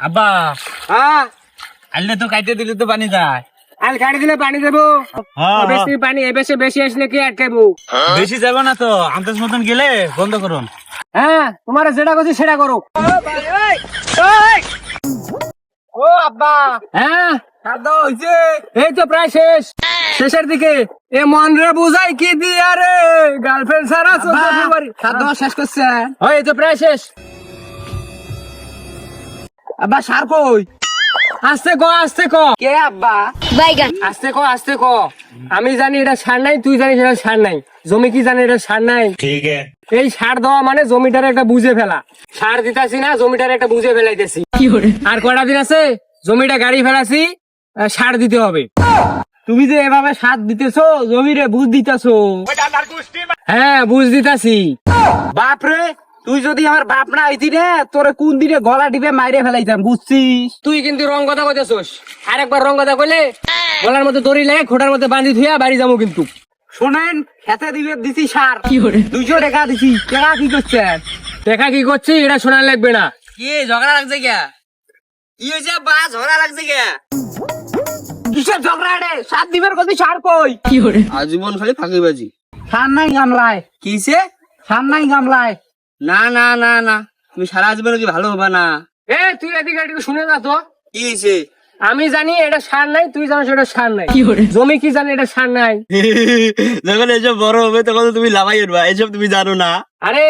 আব্বা হ্যাঁ আইলে তো কাইতে দিলে তো পানি যায়। আল কাটি দিলে পানি দেবো। বেশি পানি এবেশে বেশি আসলে কি আটকাবো? বেশি যাব না তো, আন্দাজ মতন গেলে বন্ধ করুন। হ্যাঁ তোমার যেটা করছি সেটা করো। ও আব্বা, হ্যাঁ খাওয়া হয়েছে? এই তো প্রায় শেষ, শেষের দিকে। এ মন রে বুঝাই কি দিয়া রে, গার্লফ্রেন্ড সারা খাওয়া শেষ করছে। এই তো প্রায় শেষ। আব্বা সার কই? আস্তে ক আস্তে ক। কে আব্বা? বাইগান আস্তে ক আস্তে ক। আমি জানি এটা সার নাই, তুই জানিস এটা সার নাই। জমি কি জানি এটা সার নাই। ঠিক আছে। এই সার দেওয়া মানে জমিটারে একটা বুঝে ফেলা। সার দিতাছি না, জমিটারে একটা বুঝে ফেলাইতেছি। আর কয়টা দিন আছে, জমিটা গাড়ি ফেলাছি, সার দিতে হবে। তুমি যে এভাবে সার দিতেছো, জমিরে বুঝ দিতেছো। হ্যাঁ বুঝ দিতাছি। বাপরে, তুই যদি আমার বাপ না হইতি রে, তোরে কোন দিনে গলা টিপে মাইরে ফেলাইতাম, বুঝছিস? তুই কিন্তু রং কথা কইতেছস। আরেকবার রং কথা কইলে গলার মধ্যে দড়ি লাগে খোটার মধ্যে বাঁধি থুইয়া বাড়ি যাবো কিন্তু। শোনেন, খেতে দিবে দিছি সার 200 টাকা দিছি। টাকা কি করছেন? টাকা কি করছি এটা শোনার লাগবে না। কি ঝগড়া লাগছে কে? কি হয়েছে বা ঝগড়া লাগছে কে? কিসের ঝগড়া রে? সার দিবের কথা সার কই? আজীবন খালি ফাঁকিবাজি। সার নাই গামলায়। কিসে? সার নাই গামলায়। না না না না, তুমি সারা জীবন কি ভালো হবে না। এ তুই এদিকে একটু শুনে যা তো। কি হয়েছে? আমি জানি এটা সার নাই, তুই জানিস এটা সার নাই। জমি কি জানি এটা সার নাই। যখন এসব বড় হবে তখন তো তুমি লাভাই উঠবা, এসব তুমি জানো না। আরে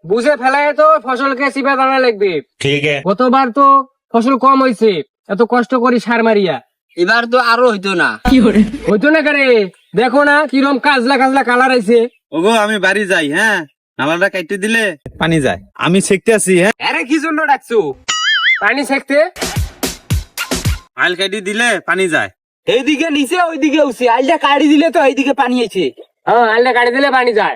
বুঝে ফেলায় তো ফসলকে চিপে দানা লাগবে। ঠিক আছে। গতবার তো ফসল কম হয়েছে, এত কষ্ট করি সার মারিয়া। এবার তো আরো হইতো না। হইতো না কেন? দেখো না কিরম কাজলা কাজলা কালার আইছে। ওগো আমি বাড়ি যাই, হ্যাঁ নামালটা কাটতে দিলে পানি যায়। আমি শিখতে আছি। হ্যাঁ আরে কি জন্য ডাকছো? পানি সেকতে? আইল কাটি দিলে পানি যায়। এইদিকে নিচে ওইদিকে উঠছে, আইলটা কাটি দিলে তো এইদিকে পানি আইছে। হ্যাঁ আইলটা কাটি দিলে পানি যায়।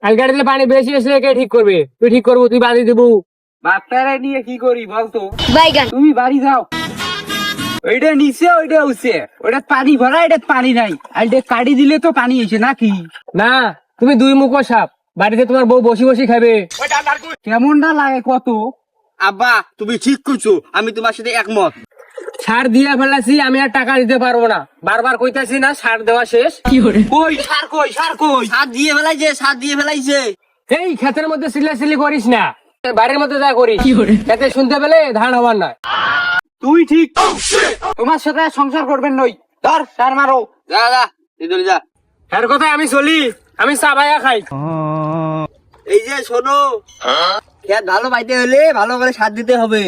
আইল কাটি দিলে পানি বেশি আসলে কে ঠিক করবে? তুই ঠিক করবো, তুই বাঁধি দেবো। বাপটারে নিয়ে কি করি বলতো? বাইগান তুমি বাড়ি যাও। ওইটা নিচে ওইটা উঠছে, ওইটা পানি ভরা, এটা পানি নাই। আইলটা কাটি দিলে তো পানি আইছে নাকি? না, তুমি দুই মুখো সাপ। বাড়িতে তোমার বউ বসি বসি খাবে। কেমনটা লাগে কত? আব্বা তুমি ঠিক করছো, আমি তোমার সাথে একমত। সার দিয়া ফেলাছি, আমি আর টাকা দিতে পারবো না। বারবার কইতাছি না সার দেওয়া শেষ। কই সার কই? সার কই? সার দিয়ে ফেলাইছে, সার দিয়ে ফেলাইছে। এই ক্ষেতের মধ্যে সিলাসিলি করিস না, বাড়ির মধ্যে যা করিস। খেতে শুনতে পেলে ধান হবার নয়। তুই ঠিক, তোমার সাথে আর সংসার করবেন নই। ধর সার মারো। যা যা এদিকে যা। এর কথায় আমি চলি, আমি চা ভাইয়া খাই। এই যে শোনো, খেত ভালো পাইতে হলে ভালো করে সার দিতে হবে।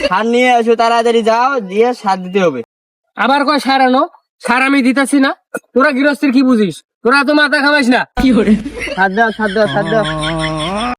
সার নিয়ে এসো, তাড়াতাড়ি যাও, দিয়ে সার দিতে হবে। আবার কয় সার আনো? সার আমি দিতেছি না। তোরা গৃহস্থের কি বুঝিস? তোরা তো মাথা খামাইস না। সার দাও সার দাও সার দাও।